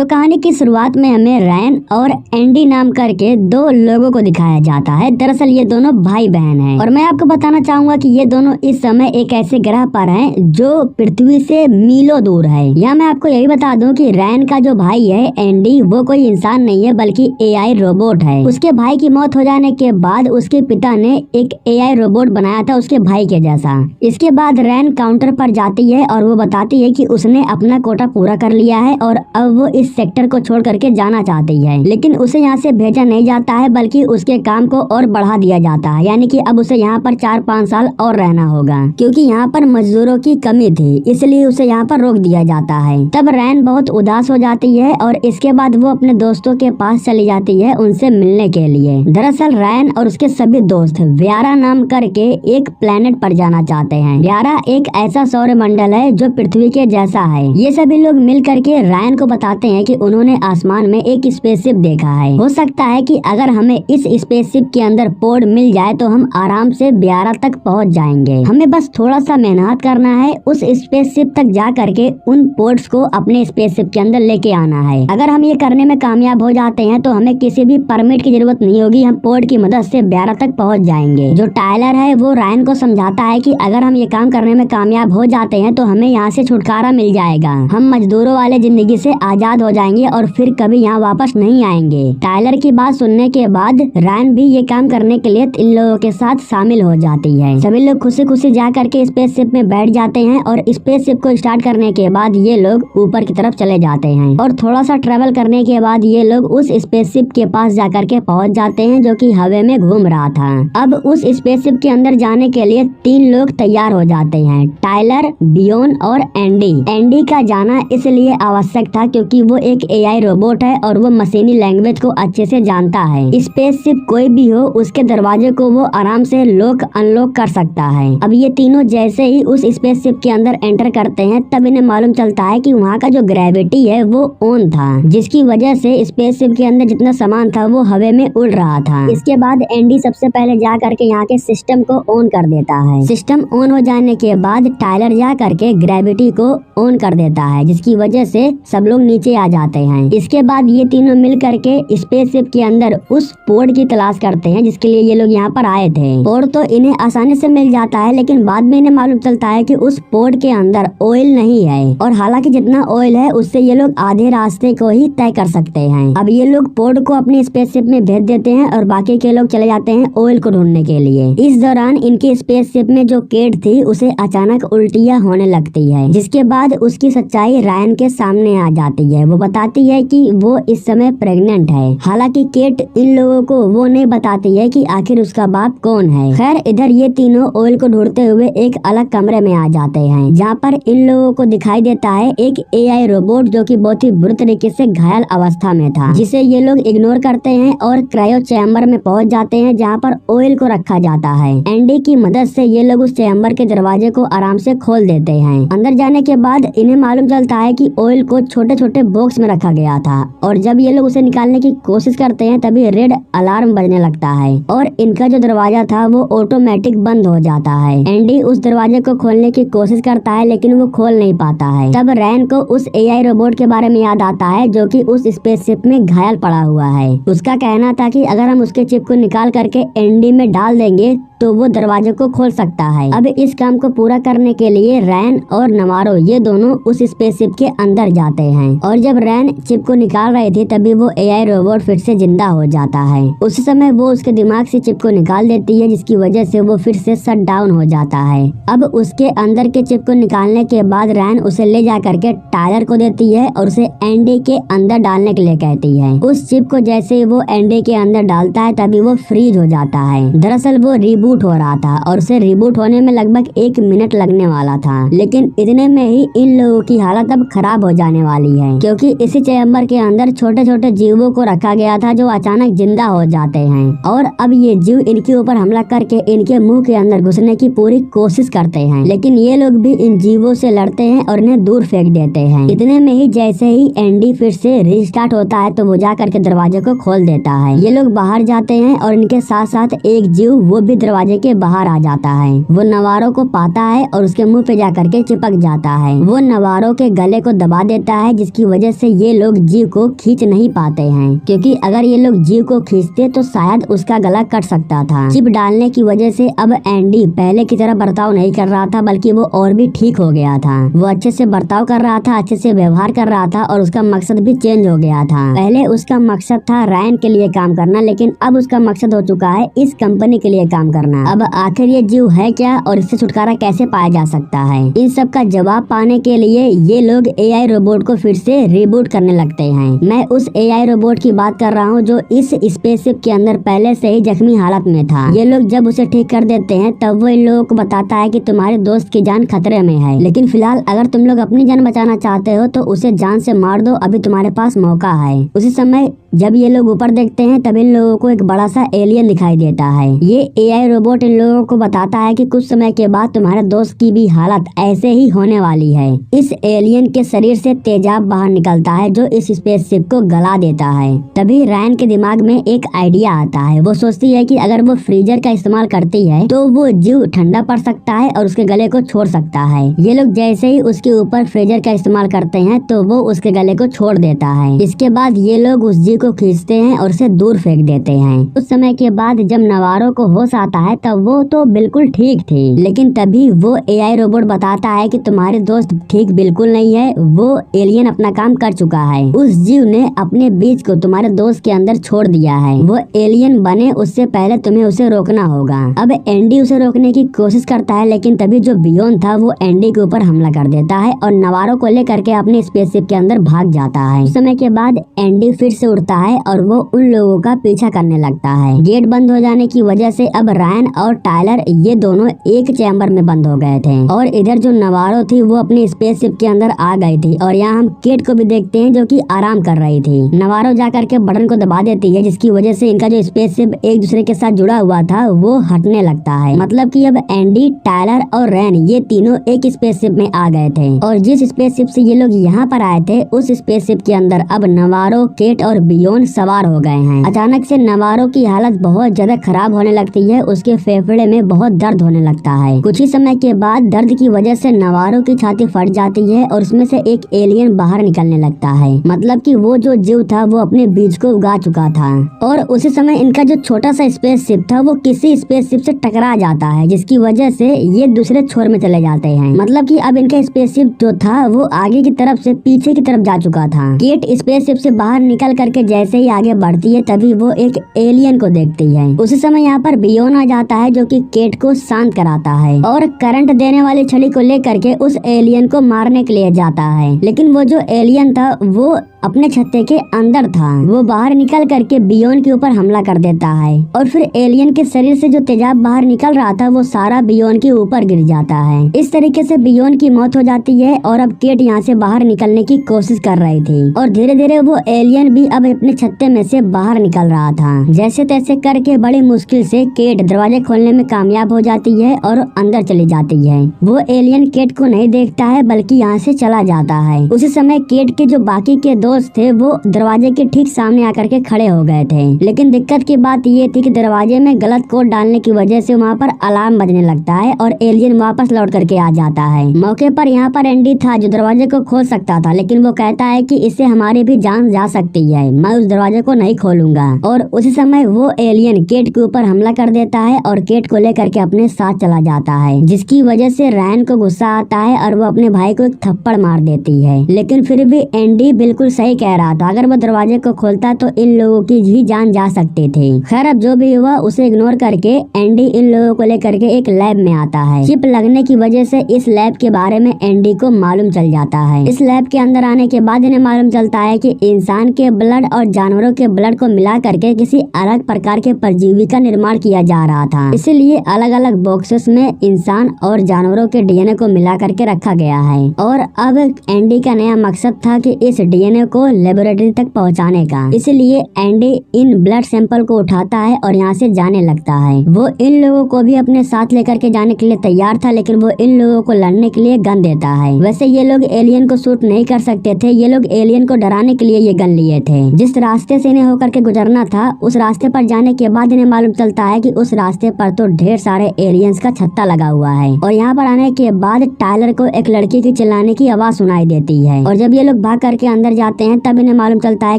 तो कहानी की शुरुआत में हमें रैन और एंडी नाम करके दो लोगों को दिखाया जाता है। दरअसल ये दोनों भाई बहन हैं और मैं आपको बताना चाहूंगा कि ये दोनों इस समय एक ऐसे ग्रह पर हैं जो पृथ्वी से मीलों दूर है। या मैं आपको यही बता दूं कि रैन का जो भाई है एंडी, वो कोई इंसान नहीं है बल्कि एआई रोबोट है। उसके भाई की मौत हो जाने के बाद उसके पिता ने एक एआई रोबोट बनाया था उसके भाई के जैसा। इसके बाद रैन काउंटर पर जाती है और वो बताती है कि उसने अपना कोटा पूरा कर लिया है और अब वो इस सेक्टर को छोड़ करके जाना चाहती है, लेकिन उसे यहाँ से भेजा नहीं जाता है बल्कि उसके काम को और बढ़ा दिया जाता है। यानी कि अब उसे यहाँ पर 4-5 साल और रहना होगा क्योंकि यहाँ पर मजदूरों की कमी थी, इसलिए उसे यहाँ पर रोक दिया जाता है। तब रैन बहुत उदास हो जाती है और इसके बाद वो अपने दोस्तों के पास चली जाती है उनसे मिलने के लिए। दरअसल रैन और उसके सभी दोस्त व्यारा नाम करके एक प्लेनेट पर जाना चाहते हैं। व्यारा एक ऐसा सौर मंडल है जो पृथ्वी के जैसा है। ये सभी लोग मिल करके रैन को बताते हैं कि उन्होंने आसमान में एक स्पेसशिप देखा है। हो सकता है कि अगर हमें इस स्पेसशिप के अंदर पोड मिल जाए तो हम आराम से व्यारा तक पहुंच जाएंगे। हमें बस थोड़ा सा मेहनत करना है, उस स्पेसशिप तक जा करके उन पोड्स को अपने स्पेसशिप के अंदर लेके आना है। अगर हम ये करने में कामयाब हो जाते हैं तो हमें किसी भी परमिट की जरूरत नहीं होगी, हम पोड की मदद से व्यारा तक पहुँच जाएंगे। जो टायलर है वो रैन को समझाता है कि अगर हम ये काम करने में कामयाब हो जाते हैं तो हमें यहाँ से छुटकारा मिल जाएगा, हम मजदूरों वाले जिंदगी से आजाद हो जाएंगे और फिर कभी यहाँ वापस नहीं आएंगे। टायलर की बात सुनने के बाद रैन भी ये काम करने के लिए इन लोगों के साथ शामिल हो जाती है। सभी लोग खुशी खुशी जा करके स्पेसशिप में बैठ जाते हैं और स्पेसशिप को स्टार्ट करने के बाद ये लोग ऊपर की तरफ चले जाते हैं और थोड़ा सा ट्रेवल करने के बाद ये लोग उस स्पेसशिप के पास जा करके पहुँच जाते हैं जो कि हवा में घूम रहा था। अब उस स्पेसशिप के अंदर जाने के लिए 3 लोग तैयार हो जाते हैं, टायलर, बियोन और एंडी। एंडी का जाना इसलिए आवश्यक था क्योंकि वो एक एआई रोबोट है और वो मशीनी लैंग्वेज को अच्छे से जानता है। स्पेसशिप कोई भी हो उसके दरवाजे को वो आराम से लॉक अनलॉक कर सकता है। अब ये तीनों जैसे ही उस स्पेसशिप के अंदर एंटर करते हैं तब इन्हें मालूम चलता है कि वहाँ का जो ग्रेविटी है वो ऑन था, जिसकी वजह से स्पेसशिप के अंदर जितना सामान था वो हवा में उड़ रहा था। इसके बाद एंडी सबसे पहले जा करके यहाँ के सिस्टम को ऑन कर देता है। सिस्टम ऑन हो जाने के बाद टायलर जा करके ग्रेविटी को ऑन कर देता है, जिसकी वजह से सब लोग नीचे आ जाते हैं। इसके बाद ये तीनों मिल करके स्पेसशिप के अंदर उस पोड की तलाश करते हैं जिसके लिए ये लोग यहाँ पर आए थे। पोड तो इन्हें आसानी से मिल जाता है, लेकिन बाद में इन्हें मालूम चलता है कि उस पोड के अंदर ऑयल नहीं है और हालांकि जितना ऑयल है उससे ये लोग आधे रास्ते को ही तय कर सकते हैं। अब ये लोग पोड को अपनी स्पेसशिप में भेज देते हैं और बाकी के लोग चले जाते हैं ऑयल को ढूंढने के लिए। इस दौरान इनकी स्पेसशिप में जो केट थी उसे अचानक उल्टियाँ होने लगती है, जिसके बाद उसकी सच्चाई रैन के सामने आ जाती है। वो बताती है कि वो इस समय प्रेग्नेंट है। हालांकि केट इन लोगों को वो नहीं बताती है कि आखिर उसका बाप कौन है। खैर इधर ये तीनों ऑयल को ढूंढते हुए एक अलग कमरे में आ जाते हैं जहाँ पर इन लोगों को दिखाई देता है एक एआई रोबोट जो कि बहुत ही बुरी तरीके से घायल अवस्था में था, जिसे ये लोग इग्नोर करते हैं और क्रायो चैम्बर में पहुंच जाते हैं जहाँ पर ऑयल को रखा जाता है। एंडी की मदद से ये लोग उस चैम्बर के दरवाजे को आराम से खोल देते हैं। अंदर जाने के बाद इन्हें मालूम चलता है कि ऑयल को छोटे छोटे बॉक्स में रखा गया था और जब ये लोग उसे निकालने की कोशिश करते हैं तभी रेड अलार्म बजने लगता है और इनका जो दरवाजा था वो ऑटोमेटिक बंद हो जाता है। एंडी उस दरवाजे को खोलने की कोशिश करता है लेकिन वो खोल नहीं पाता है। तब रैन को उस एआई रोबोट के बारे में याद आता है जो कि उस स्पेसशिप में घायल पड़ा हुआ है। उसका कहना था कि अगर हम उसके चिप को निकाल करके एंडी में डाल देंगे तो वो दरवाजे को खोल सकता है। अब इस काम को पूरा करने के लिए रैन और नवारो ये दोनों उस स्पेसशिप के अंदर जाते हैं और जब रैन चिप को निकाल रहे थे तभी वो एआई रोबोट फिर से जिंदा हो जाता है। उस समय वो उसके दिमाग से चिप को निकाल देती है जिसकी वजह से वो फिर से शट डाउन हो जाता है। अब उसके अंदर के चिप को निकालने के बाद रैन उसे ले जा करके टायलर को देती है और उसे एंडी के अंदर डालने के लिए कहती है। उस चिप को जैसे ही वो एंडी के अंदर डालता है तभी वो फ्रीज हो जाता है। दरअसल वो रिबूट हो रहा था और उसे रिबूट होने में लगभग 1 मिनट लगने वाला था, लेकिन इतने में ही इन लोगों की हालत अब खराब हो जाने वाली है क्योंकि इसी चैम्बर के अंदर छोटे छोटे जीवों को रखा गया था जो अचानक जिंदा हो जाते हैं और अब ये जीव इनके ऊपर हमला करके इनके मुंह के अंदर घुसने की पूरी कोशिश करते हैं, लेकिन ये लोग भी इन जीवों से लड़ते हैं और इन्हें दूर फेंक देते हैं। इतने में ही जैसे ही एंडी फिर से रिस्टार्ट होता है तो वो जा करके दरवाजे को खोल देता है। ये लोग बाहर जाते हैं और इनके साथ साथ एक जीव वो भी दरवाजे के बाहर आ जाता है। वो नवारो को पाता है और उसके मुंह पे जा करके चिपक जाता है। वो नवारो के गले को दबा देता है जिसकी वजह वजह से ये लोग जीव को खींच नहीं पाते हैं, क्योंकि अगर ये लोग जीव को खींचते तो शायद उसका गला कट सकता था। चिप डालने की वजह से अब एंडी पहले की तरह बर्ताव नहीं कर रहा था, बल्कि वो और भी ठीक हो गया था। वो अच्छे से बर्ताव कर रहा था, अच्छे से व्यवहार कर रहा था और उसका मकसद भी चेंज हो गया था। पहले उसका मकसद था रायन के लिए काम करना, लेकिन अब उसका मकसद हो चुका है इस कंपनी के लिए काम करना। अब आखिर ये जीव है क्या और इससे छुटकारा कैसे पाया जा सकता है, इन सब का जवाब पाने के लिए ये लोग एआई रोबोट को फिर से रिबूट करने लगते हैं। मैं उस एआई रोबोट की बात कर रहा हूँ जो इस स्पेसशिप के अंदर पहले से ही जख्मी हालत में था। ये लोग जब उसे ठीक कर देते हैं तब वो इन लोगों को बताता है कि तुम्हारे दोस्त की जान खतरे में है, लेकिन फिलहाल अगर तुम लोग अपनी जान बचाना चाहते हो तो उसे जान से मार दो, अभी तुम्हारे पास मौका है। उसी समय जब ये लोग ऊपर देखते हैं तब इन लोगों को एक बड़ा सा एलियन दिखाई देता है। ये एआई रोबोट इन लोगों को बताता है कि कुछ समय के बाद तुम्हारे दोस्त की भी हालत ऐसे ही होने वाली है। इस एलियन के शरीर से तेजाब बाहर निकलता है जो इस स्पेसशिप को गला देता है। तभी रायन के दिमाग में एक आइडिया आता है। वो सोचती है कि अगर वो फ्रीजर का इस्तेमाल करती है तो वो जीव ठंडा पड़ सकता है और उसके गले को छोड़ सकता है। ये लोग जैसे ही उसके ऊपर फ्रीजर का इस्तेमाल करते हैं तो वो उसके गले को छोड़ देता है। इसके बाद ये लोग उस जीव को खींचते हैं और उसे दूर फेंक देते हैं। उस समय के बाद जब नवारो को होश आता है तब वो तो बिल्कुल ठीक थी, लेकिन तभी वो एआई रोबोट बताता है कि तुम्हारे दोस्त ठीक बिल्कुल नहीं है, वो एलियन अपना काम कर चुका है। उस जीव ने अपने बीज को तुम्हारे दोस्त के अंदर छोड़ दिया है। वो एलियन बने उससे पहले तुम्हें उसे रोकना होगा। अब एंडी उसे रोकने की कोशिश करता है, लेकिन तभी जो बियॉन था वो एंडी के ऊपर हमला कर देता है और नवारो को लेकर के अपने स्पेसशिप के अंदर भाग जाता है। उस समय के बाद एंडी फिर से उठता है और वो उन लोगों का पीछा करने लगता है। गेट बंद हो जाने की वजह से अब रायन और टायलर ये दोनों एक चैम्बर में बंद हो गए थे और इधर जो नवारो थी वो अपनी स्पेसशिप के अंदर आ गई थी। और यहाँ हम केट को भी देखते हैं जो कि आराम कर रही थी। नवारो जाकर के बटन को दबा देती है, जिसकी वजह से इनका जो स्पेसशिप एक दूसरे के साथ जुड़ा हुआ था वो हटने लगता है। मतलब कि अब एंडी, टायलर और रैन ये तीनों एक स्पेसशिप में आ गए थे और जिस स्पेसशिप से ये लोग यहाँ पर आए थे उस स्पेसशिप के अंदर अब नवारो, केट और बियॉन सवार हो गए हैं। अचानक से नवारो की हालत बहुत ज्यादा खराब होने लगती है, उसके फेफड़े में बहुत दर्द होने लगता है। कुछ ही समय के बाद दर्द की वजह से नवारो की छाती फट जाती है और उसमें से एक एलियन बाहर निकलने लगता है। मतलब कि वो जो जीव था वो अपने बीज को उगा चुका था और उसी समय इनका जो छोटा सा स्पेसशिप था वो किसी स्पेसशिप से टकरा जाता है, जिसकी वजह से ये दूसरे छोर में चले जाते हैं। मतलब कि अब इनका स्पेसशिप जो था वो आगे की तरफ से पीछे की तरफ जा चुका था। केट स्पेसशिप से बाहर निकल करके जैसे ही आगे बढ़ती है तभी वो एक एलियन को देखती है। उसी समय यहाँ पर बियॉन आ जाता है जो कि केट को शांत कराता है और करंट देने वाली छड़ी को लेकर के उस एलियन को मारने के लिए जाता है। लेकिन वो जो एलियन था वो अपने छत्ते के अंदर था। वो बाहर निकल करके बियॉन के ऊपर हमला कर देता है और फिर एलियन के शरीर से जो तेजाब बाहर निकल रहा था वो सारा बियॉन के ऊपर गिर जाता है। इस तरीके से बियॉन की मौत हो जाती है और अब केट यहाँ से बाहर निकलने की कोशिश कर रही थी और धीरे धीरे वो एलियन भी अब अपने छत्ते में से बाहर निकल रहा था। जैसे तैसे करके बड़ी मुश्किल से केट दरवाजे खोलने में कामयाब हो जाती है और अंदर चली जाती है। वो एलियन केट को नहीं देखता है बल्कि यहाँ से चला जाता है। उसी समय केट के जो बाकी के दोस्त थे वो दरवाजे के ठीक सामने आकर के खड़े हो गए थे, लेकिन दिक्कत की बात ये थी कि दरवाजे में गलत कोड डालने की वजह से वहाँ पर अलार्म बजने लगता है और एलियन वापस लौट करके आ जाता है। मौके पर यहाँ पर एंडी था जो दरवाजे को खोल सकता था, लेकिन वो कहता है कि इससे हमारी भी जान जा सकती है, मैं उस दरवाजे को नहीं खोलूंगा। और उसी समय वो एलियन केट के ऊपर हमला कर देता है और केट को लेकर के अपने साथ चला जाता है, जिसकी वजह से रैन को गुस्सा आता है और वो अपने भाई को एक थप्पड़ मार देती है। लेकिन फिर भी एंडी बिल्कुल सही कह रहा था, अगर वो दरवाजे को खोलता तो इन लोगों की भी जान जा सकती थी। खैर अब जो भी हुआ उसे इग्नोर करके एंडी इन लोगों को लेकर के एक लैब में आता है। चिप लगने की वजह से इस लैब के बारे में एंडी को मालूम चल जाता है। इस लैब के अंदर आने के बाद इन्हें मालूम चलता है कि इंसान के ब्लड और जानवरों के ब्लड को मिला करके किसी अलग प्रकार के परजीवी का निर्माण किया जा रहा था। इसीलिए अलग अलग बॉक्सेस में इंसान और जानवरों के डीएनए को मिला करके रखा गया है और अब एंडी का नया मकसद था कि इस डीएनए को लेबोरेटरी तक पहुंचाने का। इसलिए एंडी इन ब्लड सैंपल को उठाता है और यहाँ से जाने लगता है। वो इन लोगों को भी अपने साथ लेकर के जाने के लिए तैयार था, लेकिन वो इन लोगों को लड़ने के लिए गन देता है। वैसे ये लोग एलियन को शूट नहीं कर सकते थे, ये लोग एलियन को डराने के लिए ये गन लिए थे। जिस रास्ते से इन्हें होकर के गुजरना था उस रास्ते पर जाने के बाद इन्हें मालूम चलता है कि उस रास्ते पर तो ढेर सारे एलियंस का छत्ता लगा हुआ है और यहाँ पर आने के बाद टायलर को एक लड़की की चिल्लाने की आवाज सुनाई देती है और जब ये लोग भाग करके अंदर जाते देखते हैं तब इन्हें मालूम चलता है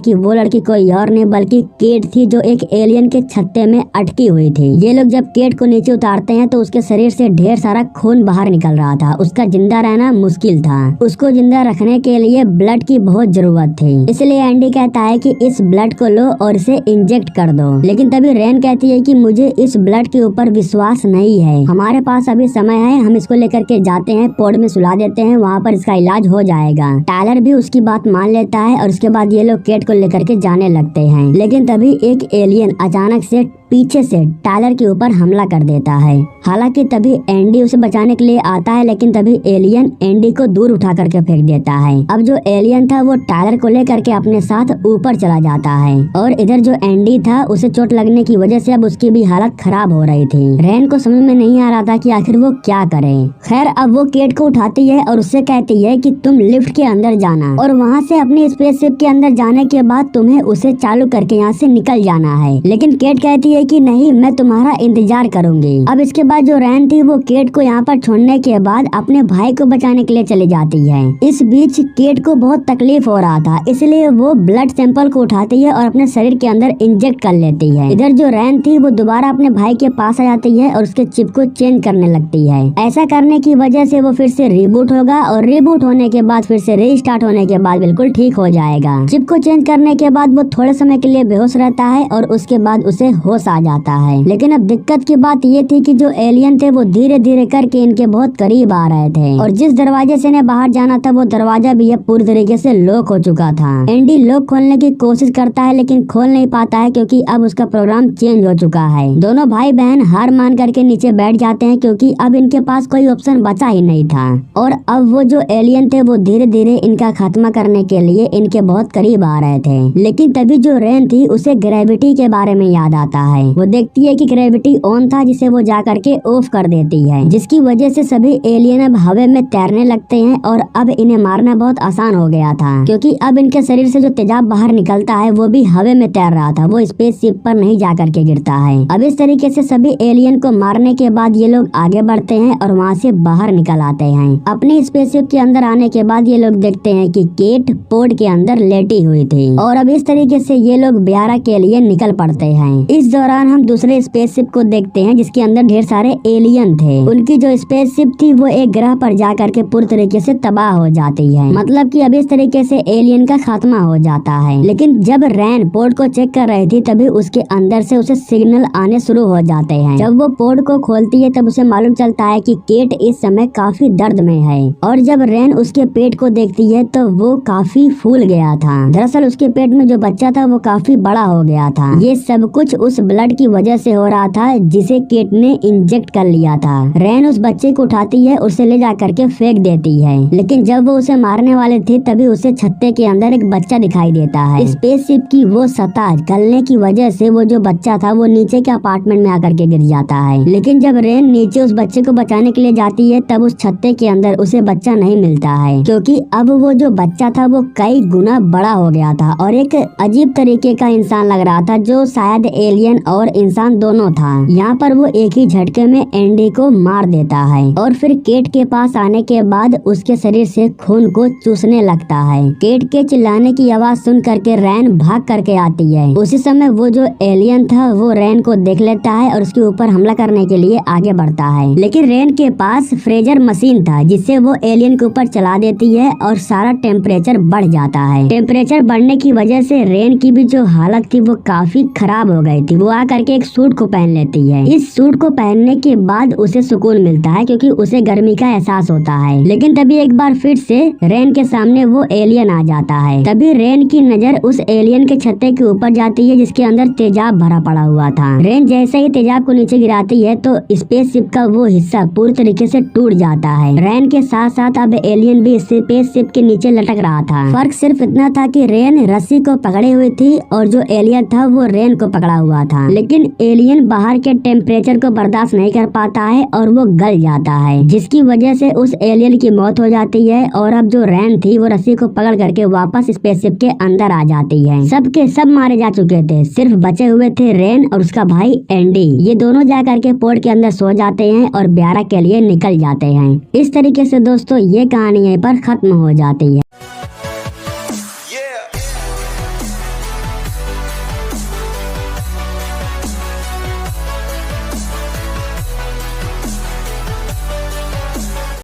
कि वो लड़की कोई और नहीं बल्कि केट थी, जो एक एलियन के छत्ते में अटकी हुई थी। ये लोग जब केट को नीचे उतारते हैं तो उसके शरीर से ढेर सारा खून बाहर निकल रहा था। उसका जिंदा रहना मुश्किल था। उसको जिंदा रखने के लिए ब्लड की बहुत जरूरत थी। इसलिए एंडी कहता है कि इस ब्लड को लो और इसे इंजेक्ट कर दो। लेकिन तभी रेन कहती है कि मुझे इस ब्लड के ऊपर विश्वास नहीं है, हमारे पास अभी समय है, हम इसको लेकर के जाते हैं, पोर्ट में सुला देते हैं, वहाँ पर इसका इलाज हो जाएगा। टायलर भी उसकी बात मान लेता है और उसके बाद ये लोग केट को लेकर के जाने लगते हैं। लेकिन तभी एक एलियन अचानक से पीछे से टायलर के ऊपर हमला कर देता है। हालांकि तभी एंडी उसे बचाने के लिए आता है, लेकिन तभी एलियन एंडी को दूर उठा करके फेंक देता है। अब जो एलियन था वो टायलर को लेकर के अपने साथ ऊपर चला जाता है और इधर जो एंडी था उसे चोट लगने की वजह से अब उसकी भी हालत खराब हो रही थी। रेन को समझ में नहीं आ रहा था कि आखिर वो क्या करे। खैर अब वो केट को उठाती है और उससे कहती है कि तुम लिफ्ट के अंदर जाना और वहाँ से अपनी स्पेसशिप के अंदर जाने के बाद तुम्हें उसे चालू करके यहाँ से निकल जाना है। लेकिन केट कहती है कि नहीं, मैं तुम्हारा इंतजार करूंगी। अब इसके बाद जो रैन थी वो केट को यहाँ पर छोड़ने के बाद अपने भाई को बचाने के लिए चली जाती है। इस बीच केट को बहुत तकलीफ हो रहा था, इसलिए वो ब्लड सैंपल को उठाती है और अपने शरीर के अंदर इंजेक्ट कर लेती है। इधर जो रैन थी वो दोबारा अपने भाई के पास आ जाती है और उसके चिप को चेंज करने लगती है। ऐसा करने की वजह से वो फिर से रिबूट होगा और रिबूट होने के बाद फिर से रीस्टार्ट होने के बाद बिल्कुल ठीक हो जाएगा। चिप को चेंज करने के बाद वो थोड़े समय के लिए बेहोश रहता है और उसके बाद उसे होश आ जाता है। लेकिन अब दिक्कत की बात ये थी कि जो एलियन थे वो धीरे धीरे करके इनके बहुत करीब आ रहे थे और जिस दरवाजे से इन्हें बाहर जाना था वो दरवाजा भी अब पूरी तरीके से लॉक हो चुका था। एंडी लॉक खोलने की कोशिश करता है लेकिन खोल नहीं पाता है क्योंकि अब उसका प्रोग्राम चेंज हो चुका है। दोनों भाई बहन हार मान करके नीचे बैठ जाते हैं क्योंकि अब इनके पास कोई ऑप्शन बचा ही नहीं था और अब वो जो एलियन थे वो धीरे धीरे इनका खात्मा करने के लिए इनके बहुत करीब आ रहे थे। लेकिन तभी जो रेन थी उसे ग्रेविटी के बारे में याद आता है। वो देखती है कि ग्रेविटी ऑन था जिसे वो जा करके ऑफ कर देती है, जिसकी वजह से सभी एलियन अब हवा में तैरने लगते हैं और अब इन्हें मारना बहुत आसान हो गया था क्योंकि अब इनके शरीर से जो तेजाब बाहर निकलता है वो भी हवा में तैर रहा था, वो स्पेसशिप पर नहीं जा करके गिरता है। अब इस तरीके से सभी एलियन को मारने के बाद ये लोग आगे बढ़ते हैं और वहाँ से बाहर निकल आते हैं। अपनी स्पेसशिप के अंदर आने के बाद ये लोग देखते हैं कि केट पोर्ट के अंदर लेटी हुई थी और अब इस तरीके से ये लोग ब्यारा के लिए निकल पड़ते हैं। इस दौरान हम दूसरे स्पेसशिप को देखते हैं जिसके अंदर ढेर सारे एलियन थे। उनकी जो स्पेसशिप थी वो एक ग्रह पर जा करके पूरी तरीके से तबाह हो जाती है, मतलब कि अब इस तरीके से एलियन का खात्मा हो जाता है। लेकिन जब रैन पोर्ट को चेक कर रही थी तभी उसके अंदर से उसे सिग्नल आने शुरू हो जाते हैं। जब वो पोर्ट को खोलती है तब उसे मालूम चलता है कि केट इस समय काफी दर्द में है और जब रैन उसके पेट को देखती है तो वो काफी फूल गया था। दरअसल उसके पेट में जो बच्चा था वो काफी बड़ा हो गया था। ये सब कुछ उस ब्लड की वजह से हो रहा था जिसे केट ने इंजेक्ट कर लिया था। रैन उस बच्चे को उठाती है, उसे ले जा करके फेंक देती है। लेकिन जब वो उसे मारने वाले थे तभी उसे छत्ते के अंदर एक बच्चा दिखाई देता है। स्पेसशिप की वो सतह गलने की वजह से वो जो बच्चा था वो नीचे के अपार्टमेंट में आकर के गिर जाता है। लेकिन जब रैन नीचे उस बच्चे को बचाने के लिए जाती है तब उस छत्ते के अंदर उसे बच्चा नहीं मिलता है क्योंकि अब वो जो बच्चा था वो कई गुना बड़ा हो गया था और एक अजीब तरीके का इंसान लग रहा था जो शायद एलियन और इंसान दोनों था। यहाँ पर वो एक ही झटके में एंडी को मार देता है और फिर केट के पास आने के बाद उसके शरीर से खून को चूसने लगता है। केट के चिल्लाने की आवाज सुन करके रैन भाग करके आती है। उसी समय वो जो एलियन था वो रैन को देख लेता है और उसके ऊपर हमला करने के लिए आगे बढ़ता है। लेकिन रैन के पास फ्रीजर मशीन था जिससे वो एलियन के ऊपर चला देती है और सारा टेम्परेचर बढ़ जाता है। टेम्परेचर बढ़ने की वजह से रैन की भी जो हालत थी वो काफी खराब हो गई थी। वो आकर के एक सूट को पहन लेती है। इस सूट को पहनने के बाद उसे सुकून मिलता है क्योंकि उसे गर्मी का एहसास होता है। लेकिन तभी एक बार फिर से रैन के सामने वो एलियन आ जाता है। तभी रैन की नजर उस एलियन के छत्ते के ऊपर जाती है जिसके अंदर तेजाब भरा पड़ा हुआ था। रैन जैसे ही तेजाब को नीचे गिराती है तो स्पेसशिप का वो हिस्सा पूरी तरीके से टूट जाता है। रैन के साथ साथ अब एलियन भी स्पेसशिप के नीचे लटक रहा था। फर्क सिर्फ इतना था कि रैन रस्सी को पकड़े हुई थी और जो एलियन था वो रैन को पकड़ा हुआ था। लेकिन एलियन बाहर के टेम्परेचर को बर्दाश्त नहीं कर पाता है और वो गल जाता है, जिसकी वजह से उस एलियन की मौत हो जाती है और अब जो रैन थी वो रस्सी को पकड़ करके वापस स्पेसशिप के अंदर आ जाती है। सब के सब मारे जा चुके थे, सिर्फ बचे हुए थे रैन और उसका भाई एंडी। ये दोनों जा करके पोर्ट के अंदर सो जाते हैं और ब्यारा के लिए निकल जाते हैं। इस तरीके से दोस्तों ये कहानी यहीं पर खत्म हो जाती है।